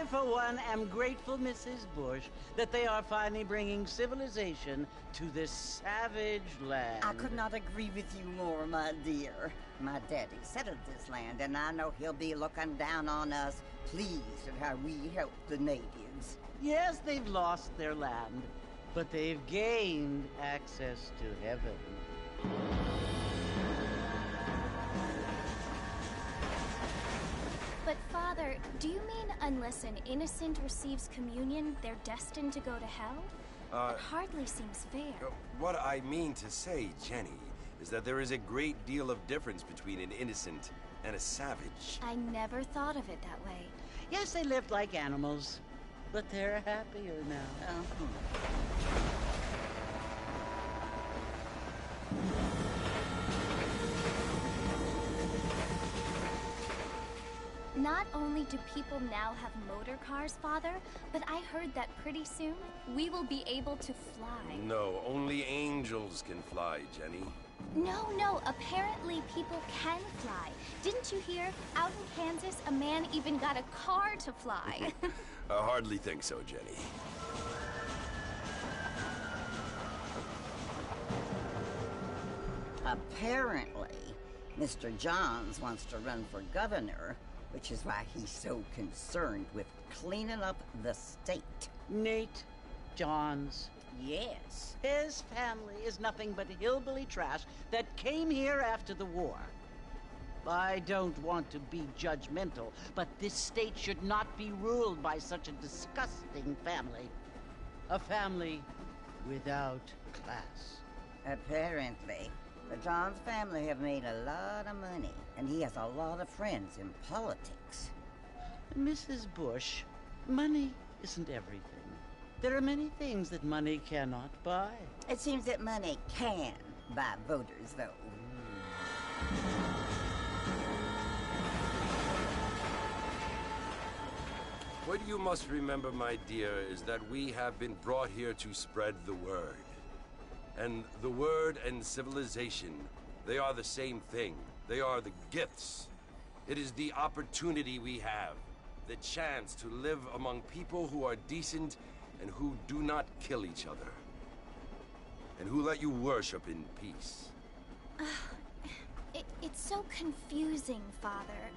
for one, am grateful, Mrs. Bush, that they are finally bringing civilization to this savage land. I could not agree with you more, my dear. My daddy settled this land, and I know he'll be looking down on us, pleased at how we help the natives. Yes, they've lost their land, but they've gained access to heaven. But Father, do you mean unless an innocent receives communion, they're destined to go to hell? It hardly seems fair. What I mean to say, Jenny, is that there is a great deal of difference between an innocent and a savage. I never thought of it that way. Yes, they lived like animals, but they're happier now. Not only do people now have motor cars, Father, but I heard that pretty soon we will be able to fly. No, only angels can fly, Jenny. No, apparently people can fly. Didn't you hear? Out in Kansas, a man even got a car to fly. I hardly think so, Jenny. Apparently, Mr. Johns wants to run for governor, which is why he's so concerned with cleaning up the state. Nate Johns. Yes. His family is nothing but hillbilly trash that came here after the war. I don't want to be judgmental, but this state should not be ruled by such a disgusting family. A family without class. Apparently. The Johns family have made a lot of money, and he has a lot of friends in politics. Mrs. Bush, money isn't everything. There are many things that money cannot buy. It seems that money can buy voters, though. What you must remember, my dear, is that we have been brought here to spread the word. And the word and civilization, they are the same thing. They are the gifts. It is the opportunity we have, the chance to live among people who are decent and who do not kill each other, and who let you worship in peace. It's so confusing, Father.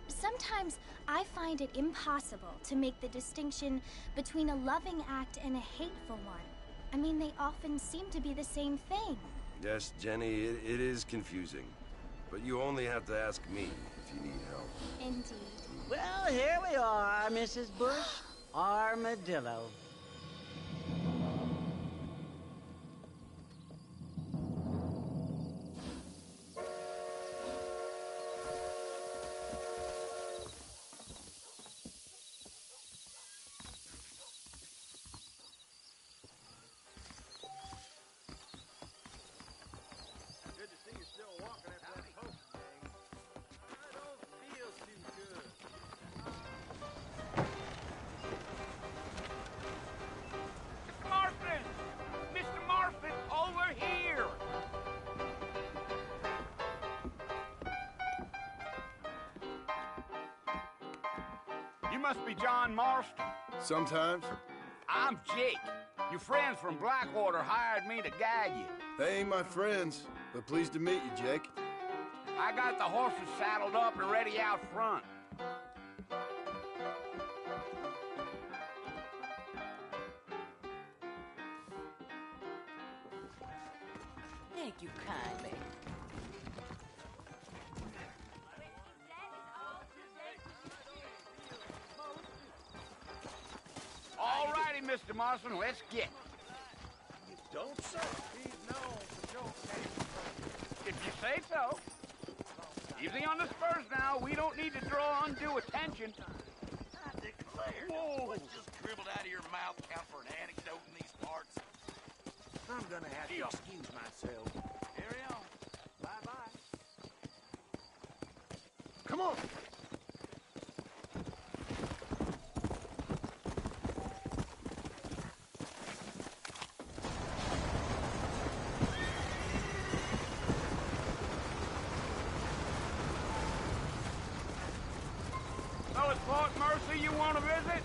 Sometimes I find it impossible to make the distinction between a loving act and a hateful one. I mean, they often seem to be the same thing. Yes, Jenny, it is confusing. But you only have to ask me if you need help. Indeed. Well, here we are, Mrs. Bush. Armadillo. Good to see you still walking after that post thing. I don't feel too good. Mr. Marston! Mr. Marston, over here! You must be John Marston. Sometimes. I'm Jake. Your friends from Blackwater hired me to guide you. They ain't my friends, but pleased to meet you, Jake. I got the horses saddled up and ready out front. Thank you kindly. All righty, Mr. Marston, let's get. You don't say. He's known for short. If you say so. Easy on the spurs now. We don't need to draw undue attention. I declare. Whoa. What's just dribbled out of your mouth count for an anecdote in these parts? I'm gonna have to excuse myself. Carry on. Bye-bye. Come on! So it's Fort Mercy you want to visit?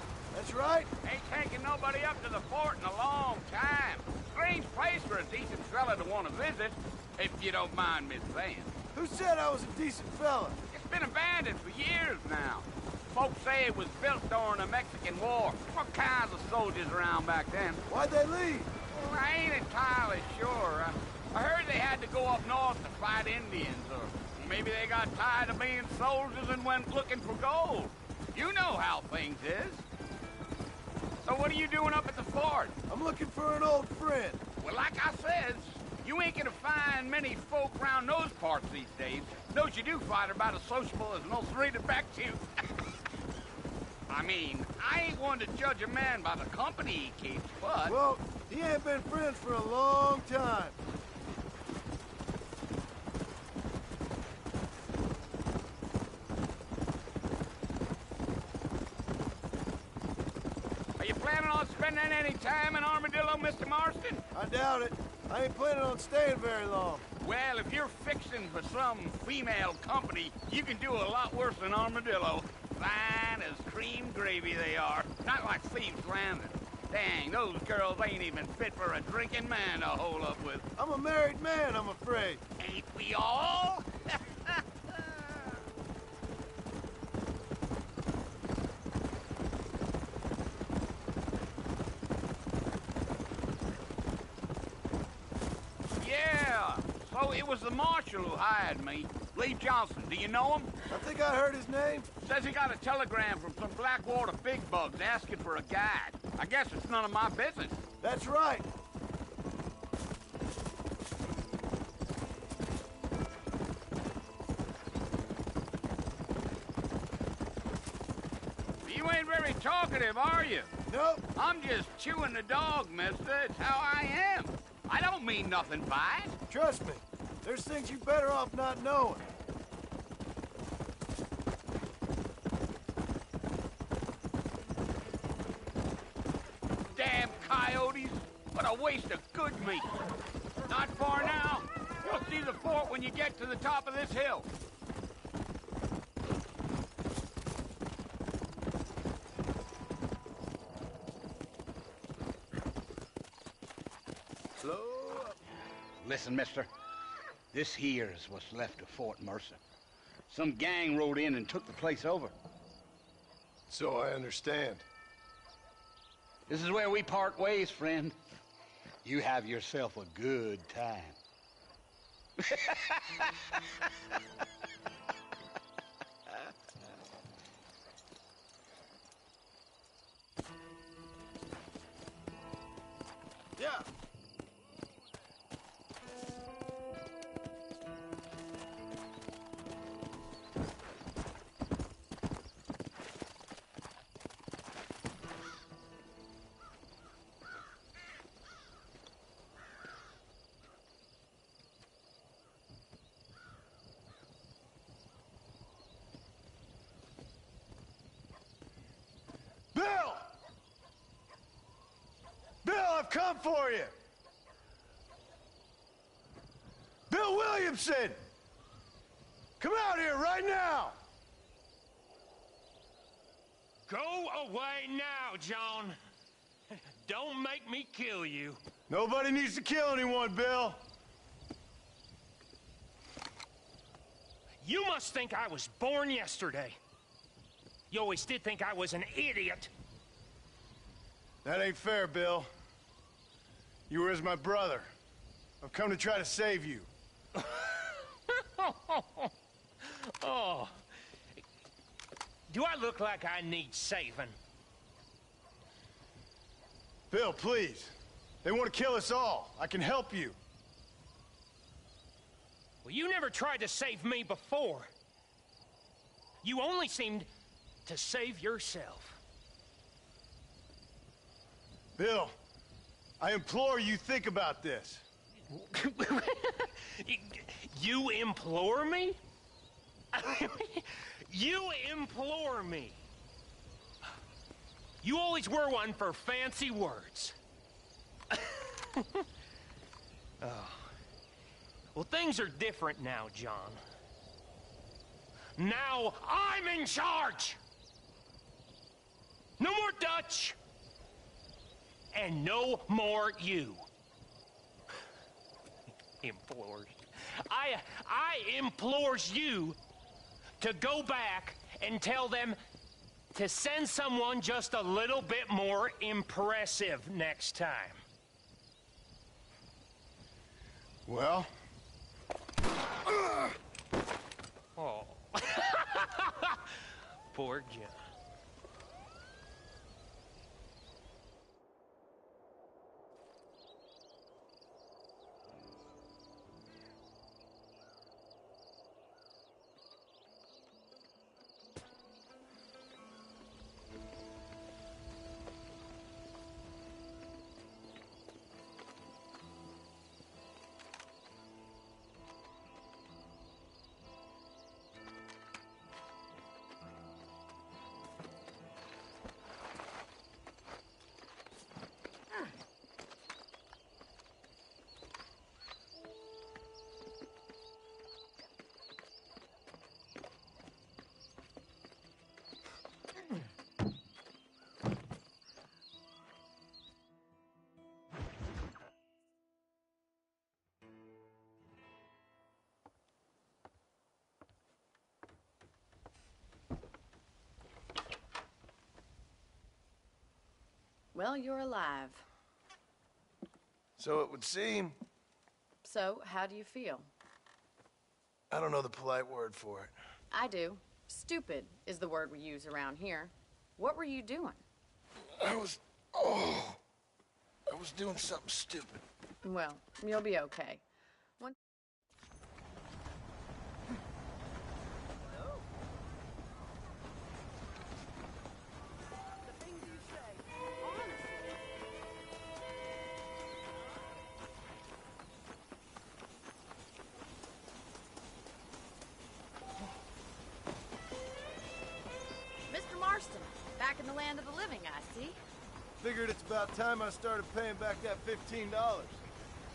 visit, if you don't mind me saying. Who said I was a decent fella? It's been abandoned for years now. Folks say it was built during the Mexican War. What kinds of soldiers around back then? Why'd they leave? Well, I ain't entirely sure. I heard they had to go up north to fight Indians, or maybe they got tired of being soldiers and went looking for gold. You know how things is. So what are you doing up at the fort? I'm looking for an old friend. Well, like I says, you ain't gonna find many folk around those parts these days. Those you do find are about as sociable as an old three-to back to. I mean, I ain't one to judge a man by the company he keeps, but... Well, he ain't been friends for a long time. Are you planning on spending any time in Armadillo, Mr. Marston? I doubt it. I ain't planning on staying very long. Well, if you're fixing for some female company, you can do a lot worse than Armadillo. Fine as cream gravy they are. Not like Thieves Landing. Dang, those girls ain't even fit for a drinking man to hole up with. I'm a married man, I'm afraid. Ain't we all? Yeah, so it was the marshal who hired me. Lee Johnson, do you know him? I think I heard his name. Says he got a telegram from some Blackwater big bugs asking for a guide. I guess it's none of my business. That's right. You ain't very talkative, are you? Nope. I'm just chewing the dog, mister. It's how I am. I don't mean nothing by it. Trust me. There's things you better off not knowing. Damn coyotes. What a waste of good meat. Not far now. You'll see the fort when you get to the top of this hill. Slow up. Listen, mister. This here is what's left of Fort Mercer. Some gang rode in and took the place over. So I understand. This is where we part ways, friend. You have yourself a good time. Yeah. Bill! Bill, I've come for you! Bill Williamson! Come out here right now! Go away now, John. Don't make me kill you. Nobody needs to kill anyone, Bill. You must think I was born yesterday. You always did think I was an idiot. That ain't fair, Bill. You were as my brother. I've come to try to save you. Oh. Do I look like I need saving? Bill, please. They want to kill us all. I can help you. Well, you never tried to save me before. You only seemed to save yourself. Bill, I implore you think about this. You implore me? You implore me? You always were one for fancy words. Oh. Well, things are different now, John. Now I'm in charge! No more Dutch! And no more you. Implores. I implores you to go back and tell them to send someone just a little bit more impressive next time. Well? Oh. Poor John. Well, you're alive. So it would seem. So, how do you feel? I don't know the polite word for it. I do. Stupid is the word we use around here. What were you doing? I was doing something stupid. Well, you'll be okay. Mr. Marston, back in the land of the living, I see. Figured it's about time I started paying back that $15.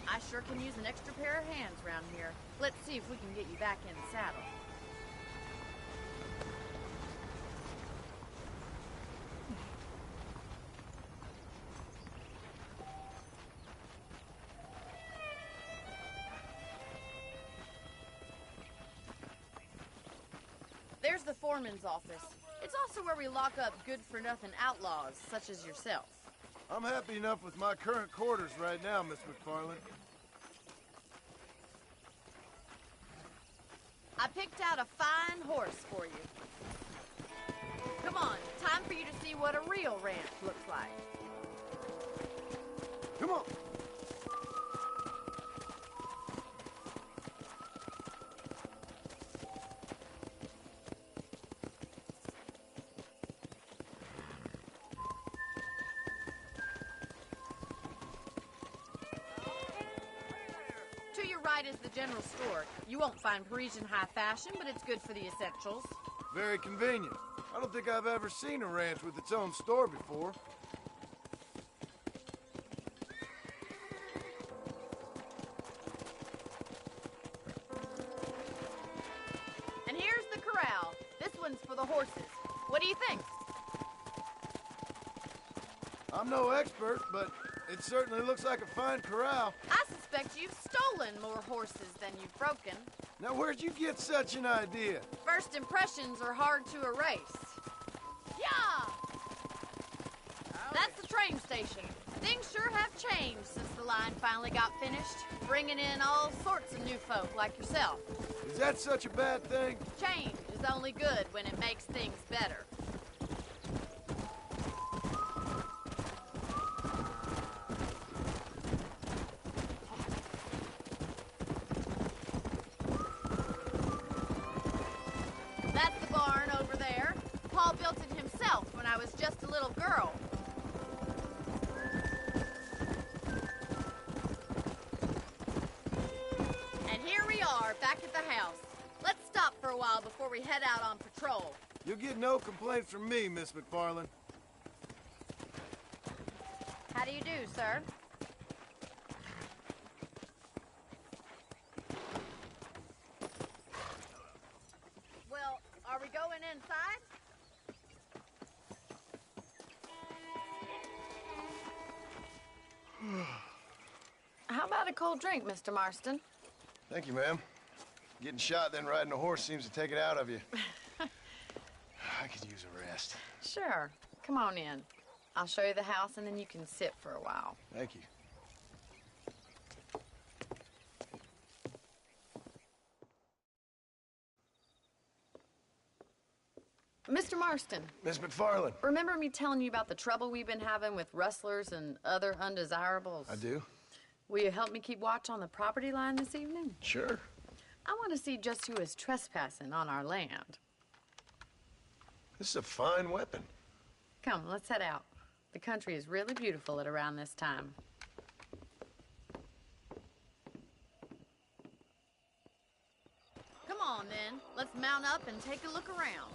I sure can use an extra pair of hands around here. Let's see if we can get you back in the saddle. There's the foreman's office. It's also where we lock up good-for-nothing outlaws, such as yourself. I'm happy enough with my current quarters right now, Miss McFarland. I picked out a fine horse for you. Come on, time for you to see what a real ranch looks like. Come on! To your right is the general store. You won't find Parisian high fashion, but it's good for the essentials. Very convenient. I don't think I've ever seen a ranch with its own store before. And here's the corral. This one's for the horses. What do you think? I'm no expert, but it certainly looks like a fine corral. I suspect you've stolen more horses than you've broken. Now, where'd you get such an idea? First impressions are hard to erase. Yeah! That's the train station. Things sure have changed since the line finally got finished, bringing in all sorts of new folk like yourself. Is that such a bad thing? Change is only good when it makes things better. That's the barn over there. Paul built it himself when I was just a little girl. And here we are, back at the house. Let's stop for a while before we head out on patrol. You'll get no complaints from me, Miss McFarland. How do you do, sir? Well, are we going inside? How about a cold drink, Mr. Marston? Thank you, ma'am. Getting shot, then riding a horse seems to take it out of you. I could use a rest. Sure. Come on in. I'll show you the house, and then you can sit for a while. Thank you. Mr. Marston. Miss McFarland. Remember me telling you about the trouble we've been having with rustlers and other undesirables? I do. Will you help me keep watch on the property line this evening? Sure. I want to see just who is trespassing on our land. This is a fine weapon. Come, let's head out. The country is really beautiful at around this time. Come on, then. Let's mount up and take a look around.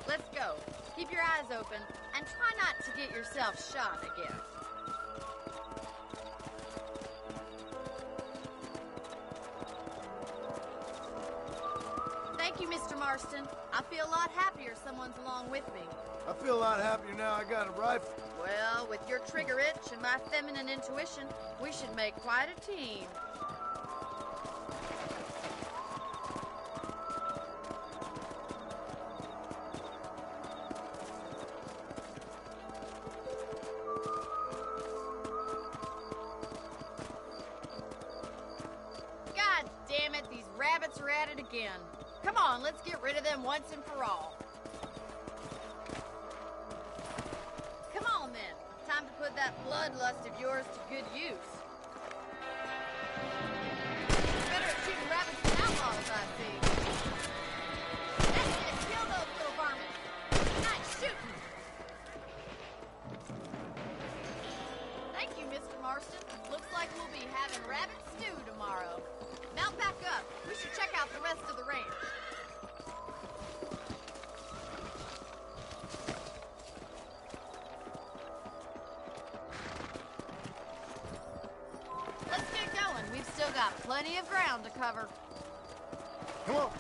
Let's go. Keep your eyes open and try not to get yourself shot again. Thank you, Mr. Marston. I feel a lot happier someone's along with me. I feel a lot happier now I got a rifle. Well, with your trigger itch and my feminine intuition, we should make quite a team. God damn it, these rabbits are at it again. Come on, let's get rid of them once and for all. Come on, then. Time to put that bloodlust of yours to good use. Better at shooting rabbits than outlaws, I see. That's it. Kill those little varmints. Nice shooting. Thank you, Mr. Marston. Looks like we'll be having rabbit stew tomorrow. Mount back up. We should check out the rest of the ranch. Let's get going. We've still got plenty of ground to cover. Come on.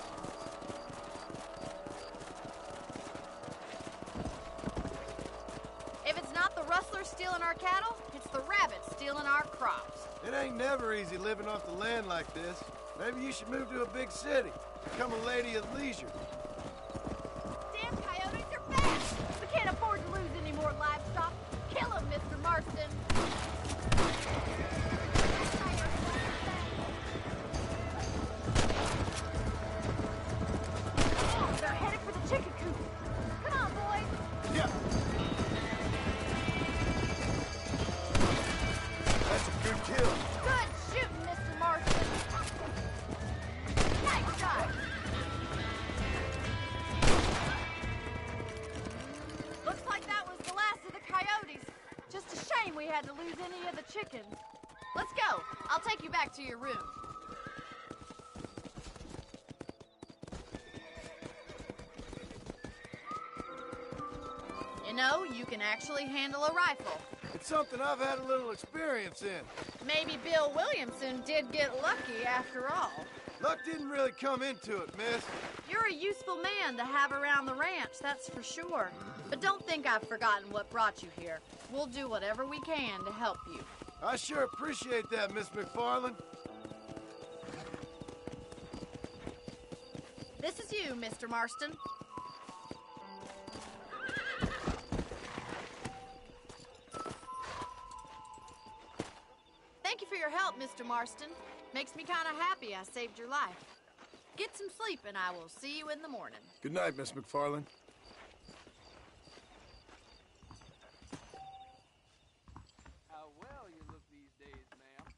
If it's not the rustlers stealing our cattle, it's the rabbits stealing our crops. It ain't never easy living off the land like this. Maybe you should move to a big city. Become a lady of leisure. Damn coyotes are back! We can't afford to lose any more livestock. Kill them, Mr. Marston. Oh, they're headed for the chicken coop. Come on, boys. Yeah. That's a good kill. Good shooting, Mr. Marston. Nice shot. Looks like that was the last of the coyotes. Just a shame we had to lose any of the chickens. Let's go. I'll take you back to your room. You know, you can actually handle a rifle. It's something I've had a little experience in. Maybe Bill Williamson did get lucky after all. Luck didn't really come into it, miss. You're a useful man to have around the ranch, that's for sure. But don't think I've forgotten what brought you here. We'll do whatever we can to help you. I sure appreciate that, Miss McFarland. This is you, Mr. Marston. Thank you for your help, Mr. Marston. Makes me kind of happy I saved your life. Get some sleep and I will see you in the morning. Good night, Miss McFarland. How well you look these days, ma'am.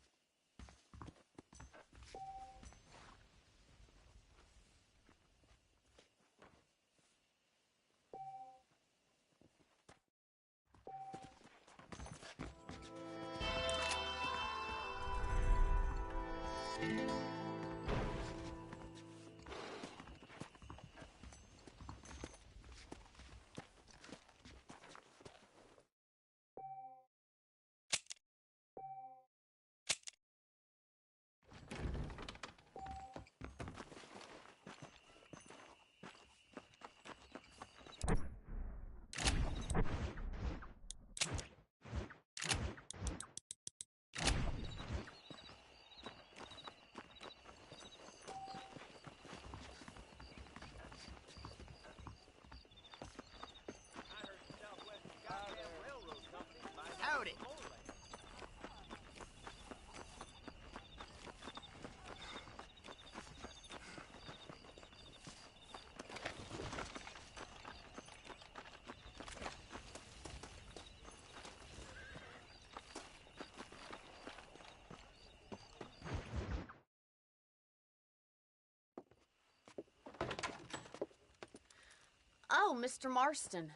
Oh, Mr. Marston.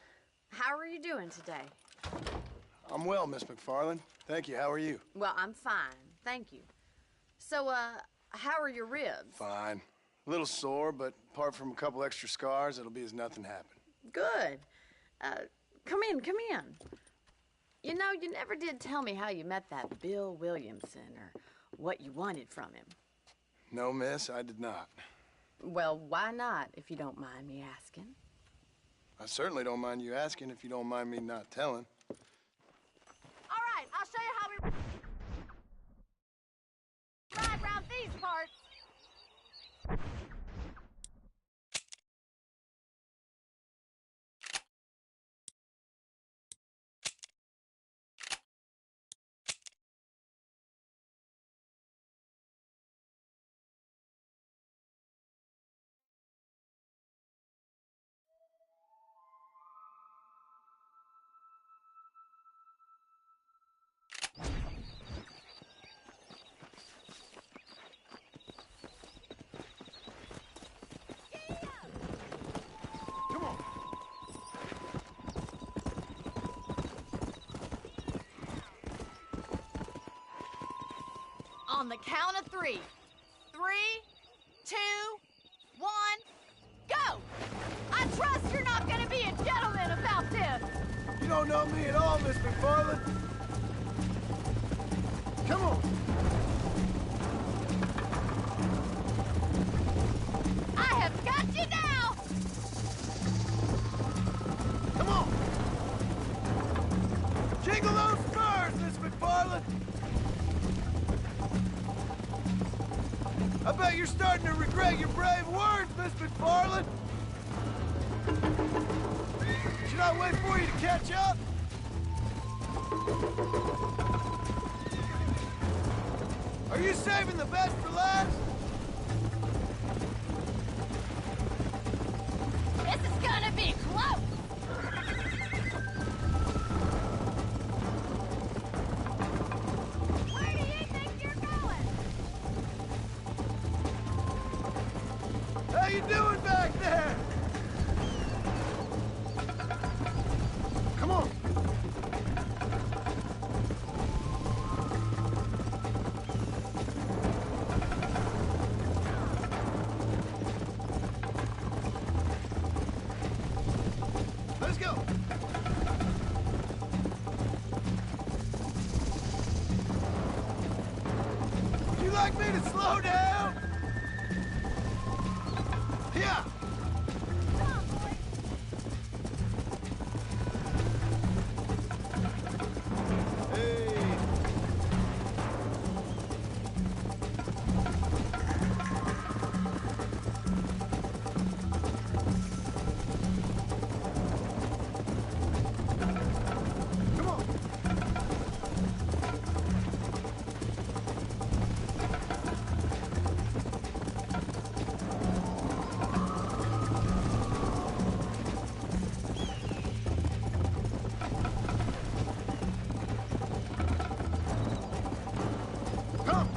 How are you doing today? I'm well, Miss McFarland. Thank you. How are you? Well, I'm fine. Thank you. So, how are your ribs? Fine. A little sore, but apart from a couple extra scars, it'll be as nothing happened. Good. Come in, come in. You know, you never did tell me how you met that Bill Williamson or what you wanted from him. No, miss, I did not. Well, why not, if you don't mind me asking? I certainly don't mind you asking if you don't mind me not telling. All right, I'll show you how we ride around these parts. On the count of 3. 3, 2, 1, go! I trust you're not gonna be a gentleman about this. You don't know me at all, Miss McFarland. Come on. I have got you now! Come on. Jiggle those spurs, Miss McFarland. I bet you're starting to regret your brave words, Miss McFarland. Should I wait for you to catch up? Are you saving the best for last? This is gonna be close! Where do you think you're going? How you doing back there? Come on. Let's go. Would you like me to slow down? Yeah. Hey. Come on. Come.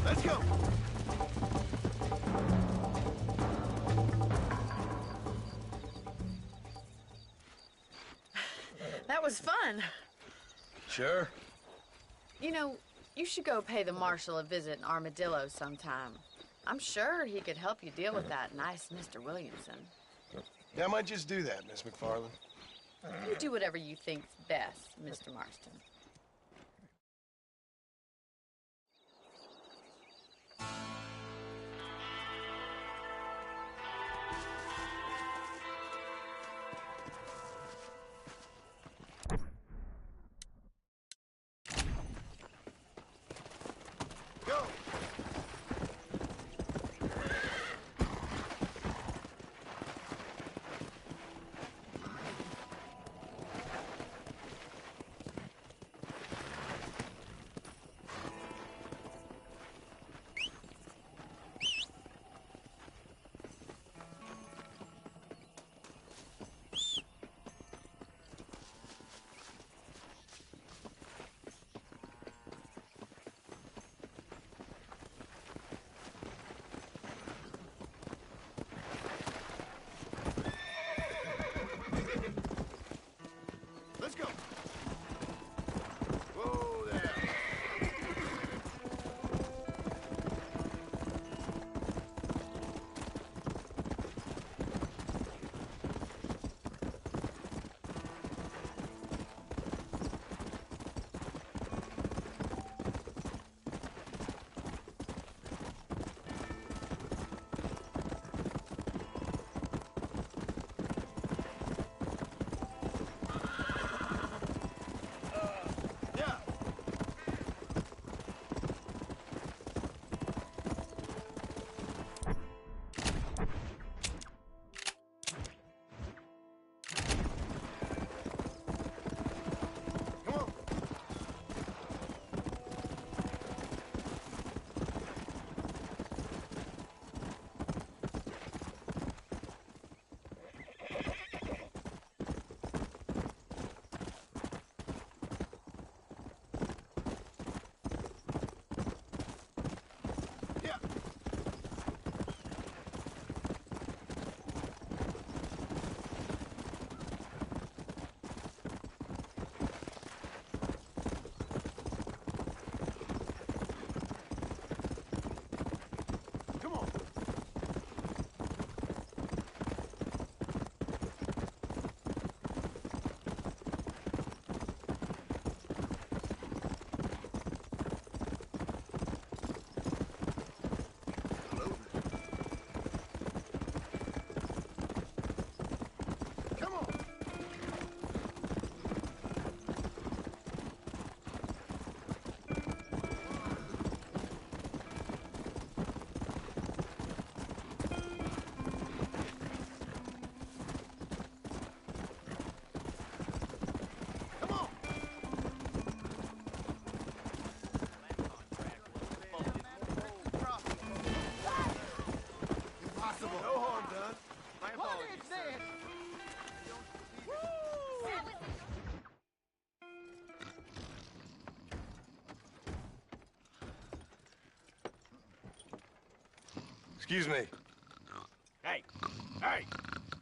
Let's go. That was fun. Sure. You know, you should go pay the marshal a visit in Armadillo sometime. I'm sure he could help you deal with that nice Mr. Williamson. Yeah, I might just do that, Miss McFarland. You do whatever you think's best, Mr. Marston. Go. Excuse me. Hey, hey,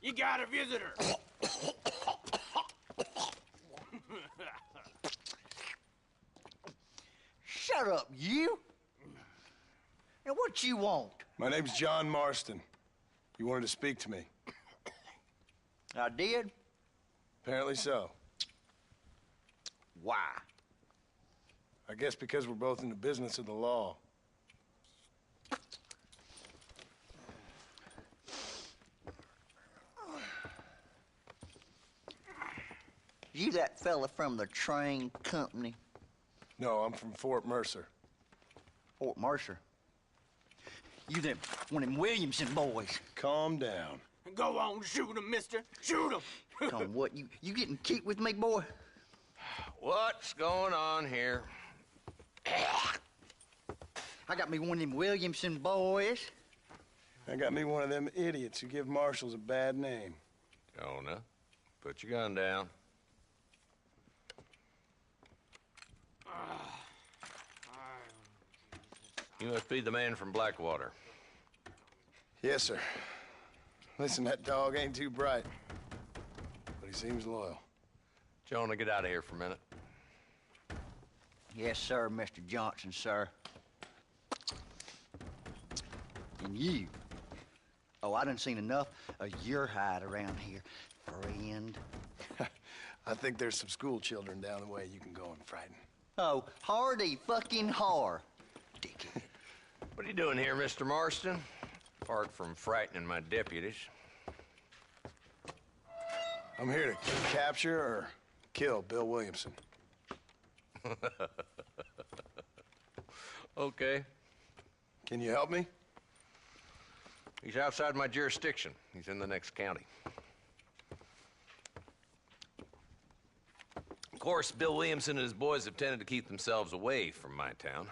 you got a visitor. Shut up, you! And what you want? My name's John Marston. You wanted to speak to me. I did? Apparently so. Why? I guess because we're both in the business of the law. You that fella from the train company? No, I'm from Fort Mercer. Fort Mercer? You them one of them Williamson boys. Calm down. Go on, shoot him, mister. Shoot him. Come on, what, you getting cute with me, boy? What's going on here? I got me one of them Williamson boys. I got me one of them idiots who give marshals a bad name. Jonah, put your gun down. You must be the man from Blackwater. Yes, sir. Listen, that dog ain't too bright, but he seems loyal. Jonah, get out of here for a minute. Yes, sir, Mr. Johnson, sir. And you. Oh, I done seen enough of your hide around here, friend. I think there's some school children down the way you can go and frighten. Oh, hardy fucking har. Dickhead. What are you doing here, Mr. Marston? Apart from frightening my deputies. I'm here to capture or kill Bill Williamson. Okay. Can you help me? He's outside my jurisdiction. He's in the next county. Of course, Bill Williamson and his boys have tended to keep themselves away from my town.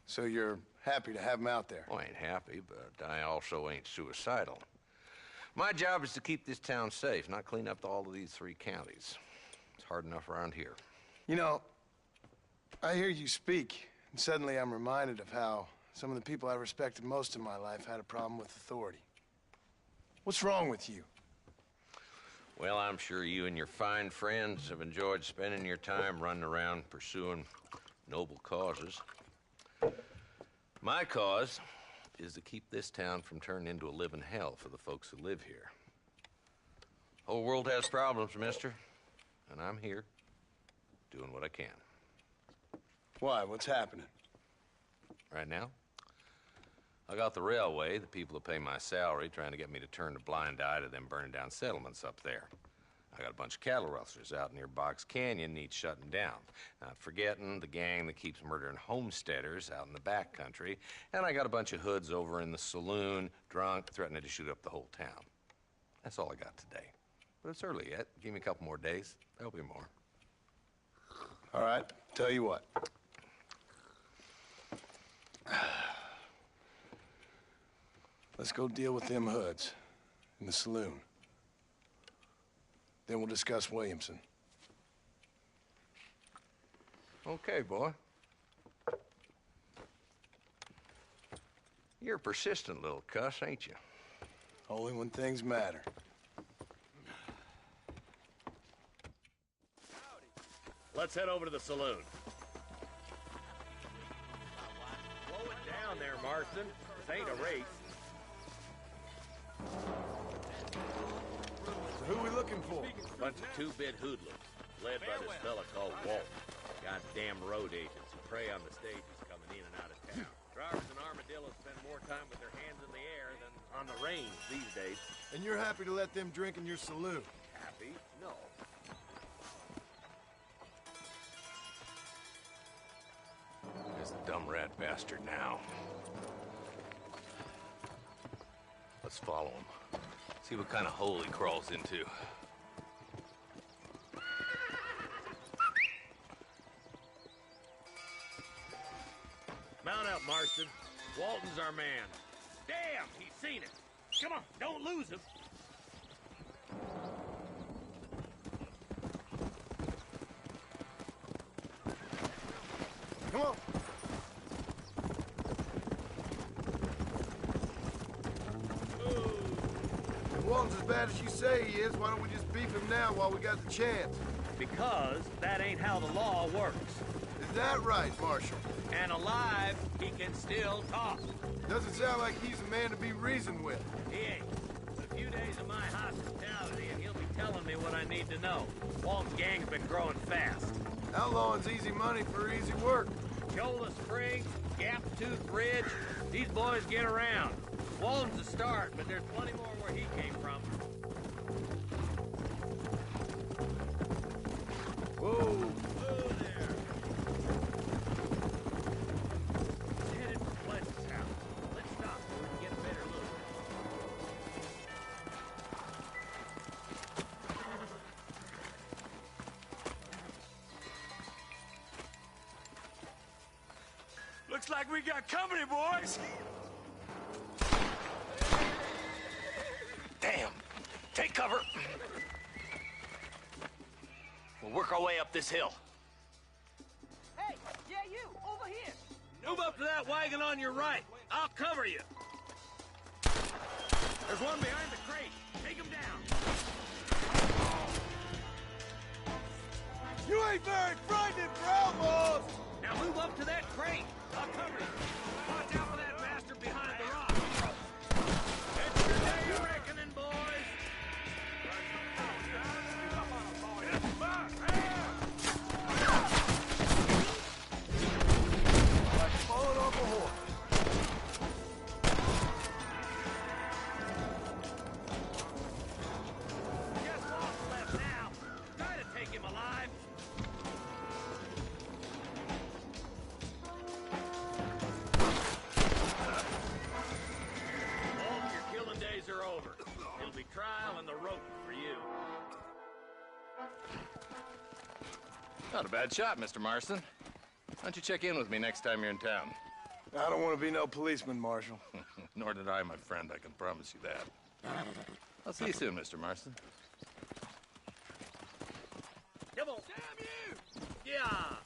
So you're happy to have him out there? Well, I ain't happy, but I also ain't suicidal. My job is to keep this town safe, not clean up all of these 3 counties. It's hard enough around here. You know, I hear you speak, and suddenly I'm reminded of how some of the people I respected most in my life had a problem with authority. What's wrong with you? Well, I'm sure you and your fine friends have enjoyed spending your time running around pursuing noble causes. My cause is to keep this town from turning into a living hell for the folks who live here. Whole world has problems, mister, and I'm here doing what I can. Why? What's happening? Right now, I got the railway, the people who pay my salary, trying to get me to turn a blind eye to them burning down settlements up there. I got a bunch of cattle rustlers out near Box Canyon needs shutting down. Not forgetting the gang that keeps murdering homesteaders out in the back country. And I got a bunch of hoods over in the saloon, drunk, threatening to shoot up the whole town. That's all I got today. But it's early yet. Give me a couple more days. There'll be more. All right, tell you what. Let's go deal with them hoods in the saloon. Then we'll discuss Williamson. Okay, boy. You're a persistent little cuss, ain't you? Only when things matter. Let's head over to the saloon. Slow it down there, Marston. This ain't a race. So who are we looking for? Bunch of two-bit hoodlums, led by this fella called Walt. Goddamn road agents who prey on the stages coming in and out of town. Drivers and armadillos spend more time with their hands in the air than on the reins these days. And you're happy to let them drink in your saloon? Happy? No. There's the dumb rat bastard now. Let's follow him. See what kind of hole he crawls into. Mount up, Marston. Walton's our man. Damn, he's seen it. Come on, don't lose him. Come on. Walton's as bad as you say he is, why don't we just beef him now while we got the chance? Because that ain't how the law works. Is that right, Marshal? And alive, he can still talk. Doesn't sound like he's a man to be reasoned with. He ain't. A few days of my hospitality, and he'll be telling me what I need to know. Walton's gang's been growing fast. Outlawing's easy money for easy work. Cholla Springs, Gap Tooth Ridge, these boys get around. Walton's a start, but there's plenty more where he came from. Whoa! Whoa there! Headed for Pleasant's house. Let's stop so we can get a better look. Looks like we got company, boys. Damn. Take cover. We'll work our way up this hill. Hey, yeah, you, over here. Move up to that wagon on your right. I'll cover you. There's one behind the crate. Take him down. You ain't very frightening for outlaws! Now move up to that crate. I'll cover you. Watch out for that bastard behind the rock. It's your day of reckoning, boys. Like falling off a horse. Just Walt's left now. Try to take him alive. Walt, your killing days are over. It'll be trial and the rope for you. Not a bad shot, Mr. Marston. Why don't you check in with me next time you're in town? I don't want to be no policeman, Marshal. Nor did I, my friend. I can promise you that. I'll see you soon, Mr. Marston. Come on. Damn you! Yeah!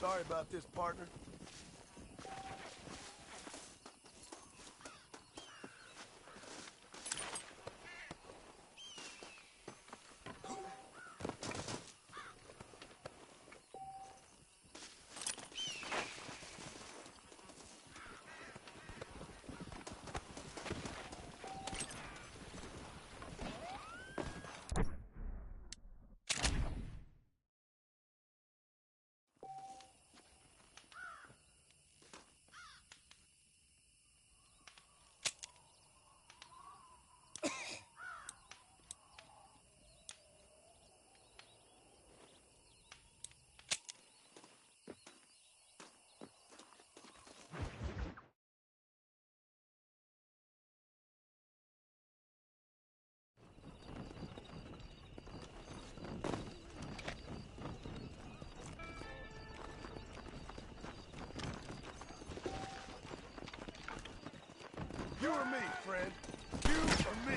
Sorry about this, partner. You or me, friend? You or me?